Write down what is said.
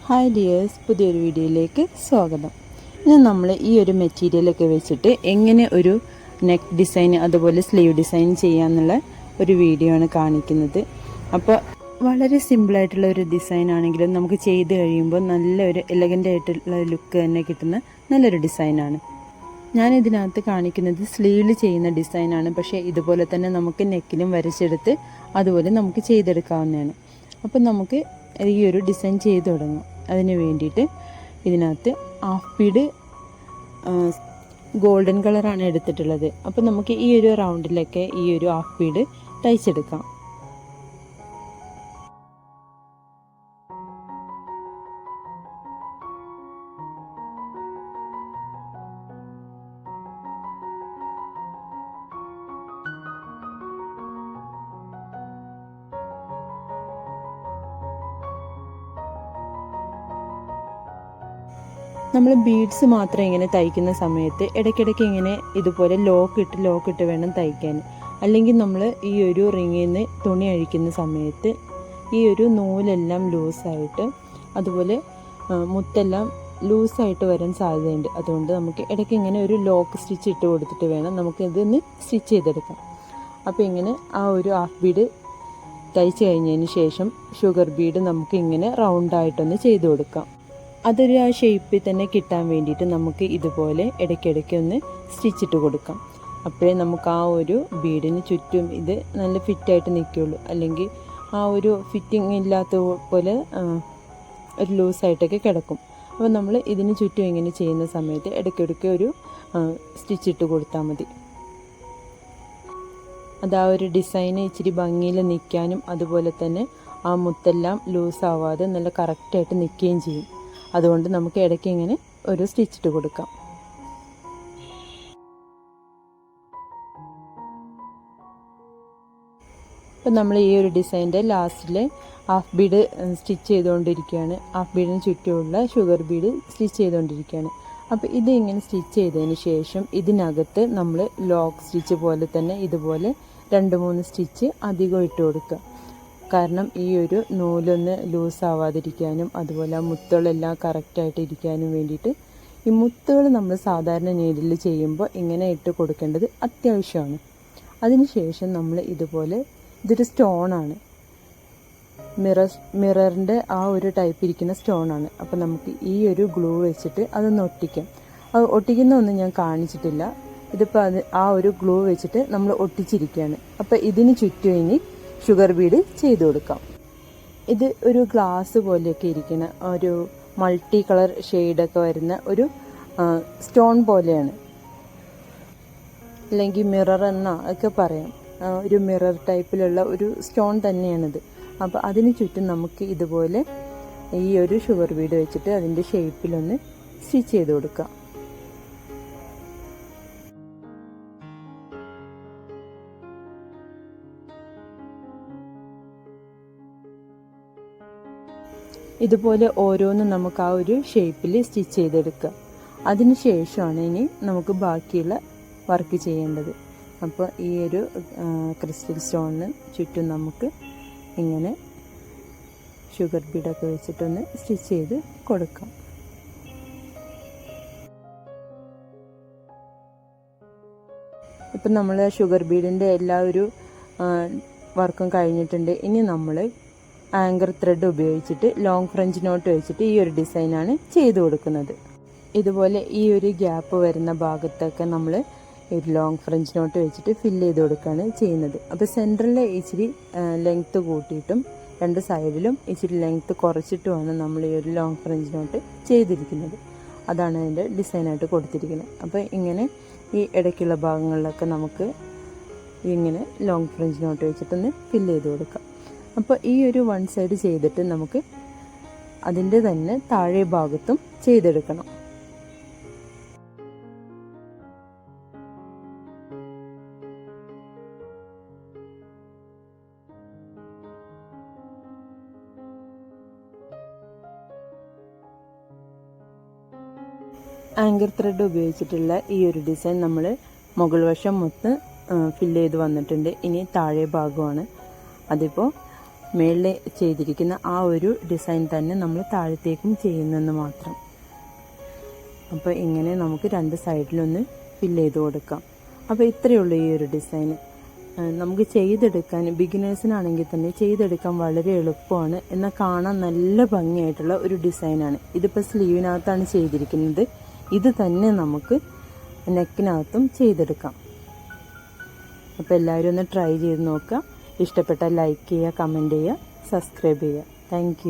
Hi dears, പുതിയൊരു വീഡിയോയിലേക്ക് സ്വാഗതം. ഇന്ന് നമ്മൾ ഈ ഒരു മെറ്റീരിയലൊക്കെ വെച്ചിട്ട് എങ്ങനെ ഒരു നെക്ക് ഡിസൈൻ അതുപോലെ സ്ലീവ് ഡിസൈൻ ചെയ്യാമെന്നുള്ള ഒരു വീഡിയോ ആണ് കാണിക്കുന്നത്. അപ്പോൾ വളരെ സിമ്പിളായിട്ടുള്ള ഒരു ഡിസൈൻ ആണെങ്കിലും നമുക്ക് ചെയ്ത് കഴിയുമ്പോൾ നല്ലൊരു എലഗൻ്റ് ആയിട്ടുള്ള ലുക്ക് തന്നെ കിട്ടുന്ന നല്ലൊരു ഡിസൈനാണ്. ഞാനിതിനകത്ത് കാണിക്കുന്നത് സ്ലീവിൽ ചെയ്യുന്ന ഡിസൈനാണ്. പക്ഷേ ഇതുപോലെ തന്നെ നമുക്ക് നെക്കിലും വരച്ചെടുത്ത് അതുപോലെ നമുക്ക് ചെയ്തെടുക്കാവുന്നതാണ്. അപ്പോൾ നമുക്ക് ഈ ഒരു ഡിസൈൻ ചെയ്ത് തുടങ്ങാം. അതിന് വേണ്ടിയിട്ട് ഇതിനകത്ത് ഹാഫ് ബീഡ് ഗോൾഡൻ കളറാണ് എടുത്തിട്ടുള്ളത്. അപ്പോൾ നമുക്ക് ഈ ഒരു റൗണ്ടിലൊക്കെ ഈ ഒരു ഹാഫ് ബീഡ് തയ്ച്ചെടുക്കാം. നമ്മൾ ബീഡ്സ് മാത്രം ഇങ്ങനെ തയ്ക്കുന്ന സമയത്ത് ഇടയ്ക്കിടയ്ക്ക് ഇങ്ങനെ ഇതുപോലെ ലോക്കിട്ട് വേണം തയ്ക്കാൻ. അല്ലെങ്കിൽ നമ്മൾ ഈ ഒരു റിങ്ങിൽ നിന്ന് തുണി അഴിക്കുന്ന സമയത്ത് ഈ ഒരു നൂലെല്ലാം ലൂസായിട്ട് അതുപോലെ മുത്തെല്ലാം ലൂസായിട്ട് വരാൻ സാധ്യതയുണ്ട്. അതുകൊണ്ട് നമുക്ക് ഇടയ്ക്ക് ഇങ്ങനെ ഒരു ലോക്ക് സ്റ്റിച്ച് ഇട്ട് കൊടുത്തിട്ട് വേണം നമുക്ക് ഇതൊന്ന് സ്റ്റിച്ച് ചെയ്തെടുക്കാം. അപ്പോൾ ഇങ്ങനെ ആ ഒരു ഹാഫ് ബീഡ് തയ്ച്ച് കഴിഞ്ഞതിന് ശേഷം ഷുഗർ ബീഡ് നമുക്ക് ഇങ്ങനെ റൗണ്ടായിട്ടൊന്ന് ചെയ്ത് കൊടുക്കാം. അതൊരു ആ ഷേപ്പിൽ തന്നെ കിട്ടാൻ വേണ്ടിയിട്ട് നമുക്ക് ഇതുപോലെ ഇടയ്ക്കിടയ്ക്ക് ഒന്ന് സ്റ്റിച്ചിട്ട് കൊടുക്കാം. അപ്പോഴേ നമുക്ക് ആ ഒരു ബീഡിന് ചുറ്റും ഇത് നല്ല ഫിറ്റായിട്ട് നിൽക്കുകയുള്ളൂ. അല്ലെങ്കിൽ ആ ഒരു ഫിറ്റിംഗ് ഇല്ലാത്ത പോലെ ഒരു ലൂസായിട്ടൊക്കെ കിടക്കും. അപ്പോൾ നമ്മൾ ഇതിന് ചുറ്റും ഇങ്ങനെ ചെയ്യുന്ന സമയത്ത് ഇടയ്ക്കിടയ്ക്ക് ഒരു സ്റ്റിച്ചിട്ട് കൊടുത്താൽ മതി. അത് ആ ഒരു ഡിസൈന് ഇച്ചിരി ഭംഗിയിൽ നിൽക്കാനും അതുപോലെ തന്നെ ആ മുത്തെല്ലാം ലൂസാവാതെ നല്ല കറക്റ്റായിട്ട് നിൽക്കുകയും ചെയ്യും. അതുകൊണ്ട് നമുക്ക് ഇടയ്ക്ക് ഇങ്ങനെ ഒരു സ്റ്റിച്ചിട്ട് കൊടുക്കാം. ഇപ്പം നമ്മൾ ഈ ഒരു ഡിസൈൻ്റെ ലാസ്റ്റിൽ ഹാഫ് ബീഡ് സ്റ്റിച്ച് ചെയ്തുകൊണ്ടിരിക്കുകയാണ്. ഹാഫ് ബീഡിന് ചുറ്റുമുള്ള ഷുഗർ ബീഡ് സ്റ്റിച്ച് ചെയ്തുകൊണ്ടിരിക്കുകയാണ്. അപ്പോൾ ഇത് ഇങ്ങനെ സ്റ്റിച്ച് ചെയ്തതിന് ശേഷം ഇതിനകത്ത് നമ്മൾ ലോക്ക് സ്റ്റിച്ച് പോലെ തന്നെ ഇതുപോലെ 2-3 സ്റ്റിച്ച് അധികം ഇട്ട് കൊടുക്കുക. കാരണം ഈ ഒരു നൂലൊന്ന് ലൂസാവാതിരിക്കാനും അതുപോലെ ആ മുത്തുകളെല്ലാം കറക്റ്റായിട്ട് ഇരിക്കാനും വേണ്ടിയിട്ട് ഈ മുത്തുകൾ നമ്മൾ സാധാരണ നീഡിൽ ചെയ്യുമ്പോൾ ഇങ്ങനെ ഇട്ട് കൊടുക്കേണ്ടത് അത്യാവശ്യമാണ്. അതിനുശേഷം നമ്മൾ ഇതുപോലെ ഇതൊരു സ്റ്റോണാണ്, മിററിൻ്റെ ആ ഒരു ടൈപ്പ് ഇരിക്കുന്ന സ്റ്റോണാണ്. അപ്പോൾ നമുക്ക് ഈ ഒരു ഗ്ലൂ വെച്ചിട്ട് അതൊന്ന് ഒട്ടിക്കാം. അത് ഒട്ടിക്കുന്ന ഒന്നും ഞാൻ കാണിച്ചിട്ടില്ല. ഇതിപ്പോൾ ആ ഒരു ഗ്ലൂ വെച്ചിട്ട് നമ്മൾ ഒട്ടിച്ചിരിക്കുകയാണ്. അപ്പോൾ ഇതിന് ചുറ്റും ഇനി ഷുഗർ ബീഡ് ചെയ്ത് കൊടുക്കാം. ഇത് ഒരു ഗ്ലാസ് പോലെയൊക്കെ ഇരിക്കുന്ന ഒരു മൾട്ടി കളർ ഷെയ്ഡൊക്കെ വരുന്ന ഒരു സ്റ്റോൺ പോലെയാണ്, അല്ലെങ്കിൽ മിറർ എന്നാ ഒക്കെ പറയാം. ഒരു മിറർ ടൈപ്പിലുള്ള ഒരു സ്റ്റോൺ തന്നെയാണിത്. അപ്പോൾ അതിന് ചുറ്റും നമുക്ക് ഇതുപോലെ ഈ ഒരു ഷുഗർ ബീഡ് വെച്ചിട്ട് അതിൻ്റെ ഷേപ്പിലൊന്ന് സ്റ്റിച്ച് ചെയ്ത് കൊടുക്കാം. ഇതുപോലെ ഓരോന്നും നമുക്ക് ആ ഒരു ഷേപ്പിൽ സ്റ്റിച്ച് ചെയ്തെടുക്കുക. അതിന് ശേഷമാണ് ഇനി നമുക്ക് ബാക്കിയുള്ള വർക്ക് ചെയ്യേണ്ടത്. അപ്പോൾ ഈ ഒരു ക്രിസ്റ്റൽ സ്റ്റോണിന് ചുറ്റും നമുക്ക് ഇങ്ങനെ ഷുഗർ ബീഡൊക്കെ വെച്ചിട്ടൊന്ന് സ്റ്റിച്ച് ചെയ്ത് കൊടുക്കാം. ഇപ്പം നമ്മൾ ഷുഗർ ബീഡിൻ്റെ എല്ലാ ഒരു വർക്കും കഴിഞ്ഞിട്ടുണ്ട്. ഇനി നമ്മൾ ആങ്കർ ത്രെഡ് ഉപയോഗിച്ചിട്ട് ലോങ് ഫ്രഞ്ച് നോട്ട് വെച്ചിട്ട് ഈ ഒരു ഡിസൈനാണ് ചെയ്ത് കൊടുക്കുന്നത്. ഇതുപോലെ ഈ ഒരു ഗ്യാപ്പ് വരുന്ന ഭാഗത്തൊക്കെ നമ്മൾ ഒരു ലോങ് ഫ്രഞ്ച് നോട്ട് വെച്ചിട്ട് ഫില്ല് ചെയ്ത് കൊടുക്കുകയാണ് ചെയ്യുന്നത്. അപ്പോൾ സെൻറ്ററിൽ ഇച്ചിരി ലെങ്ത്ത് കൂട്ടിയിട്ടും 2 സൈഡിലും ഇച്ചിരി ലെങ്ത്ത് കുറച്ചിട്ടുമാണ് നമ്മൾ ഈ ഒരു ലോങ് ഫ്രഞ്ച് നോട്ട് ചെയ്തിരിക്കുന്നത്. അതാണ് അതിൻ്റെ ഡിസൈനായിട്ട് കൊടുത്തിരിക്കുന്നത്. അപ്പോൾ ഇങ്ങനെ ഈ ഇടയ്ക്കുള്ള ഭാഗങ്ങളിലൊക്കെ നമുക്ക് ഇങ്ങനെ ലോങ് ഫ്രഞ്ച് നോട്ട് വെച്ചിട്ടൊന്ന് ഫില്ല് ചെയ്ത് കൊടുക്കാം. അപ്പോൾ ഈ ഒരു 1 സൈഡ് ചെയ്തിട്ട് നമുക്ക് അതിൻ്റെ തന്നെ താഴെ ഭാഗത്തും ചെയ്തെടുക്കണം. ആങ്കർ ത്രെഡ് ഉപയോഗിച്ചിട്ടുള്ള ഈ ഒരു ഡിസൈൻ നമ്മൾ മുകൾ വശം മൊത്തം ഫില്ല് ചെയ്ത് വന്നിട്ടുണ്ട്. ഇനി താഴെ ഭാഗമാണ്. അതിപ്പോൾ മേളിൽ ചെയ്തിരിക്കുന്ന ആ ഒരു ഡിസൈൻ തന്നെ നമ്മൾ താഴത്തേക്കും ചെയ്യുന്നെന്ന് മാത്രം. അപ്പോൾ ഇങ്ങനെ നമുക്ക് 2 സൈഡിലൊന്ന് ഫില്ല് ചെയ്ത് കൊടുക്കാം. അപ്പോൾ ഇത്രയേ ഉള്ളൂ ഈ ഒരു ഡിസൈൻ. നമുക്ക് ചെയ്തെടുക്കാൻ, ബിഗിനേഴ്സിനാണെങ്കിൽ തന്നെ ചെയ്തെടുക്കാൻ വളരെ എളുപ്പമാണ്, എന്നാൽ കാണാൻ നല്ല ഭംഗിയായിട്ടുള്ള ഒരു ഡിസൈനാണ്. ഇതിപ്പോൾ സ്ലീവിനകത്താണ് ചെയ്തിരിക്കുന്നത്. ഇത് തന്നെ നമുക്ക് നെക്കിനകത്തും ചെയ്തെടുക്കാം. അപ്പോൾ എല്ലാവരും ഒന്ന് ട്രൈ ചെയ്ത് നോക്കുക. ഇഷ്ടപ്പെട്ടാൽ ലൈക്ക് ചെയ്യുക, കമൻറ്റ് ചെയ്യുക, സബ്സ്ക്രൈബ് ചെയ്യുക. താങ്ക്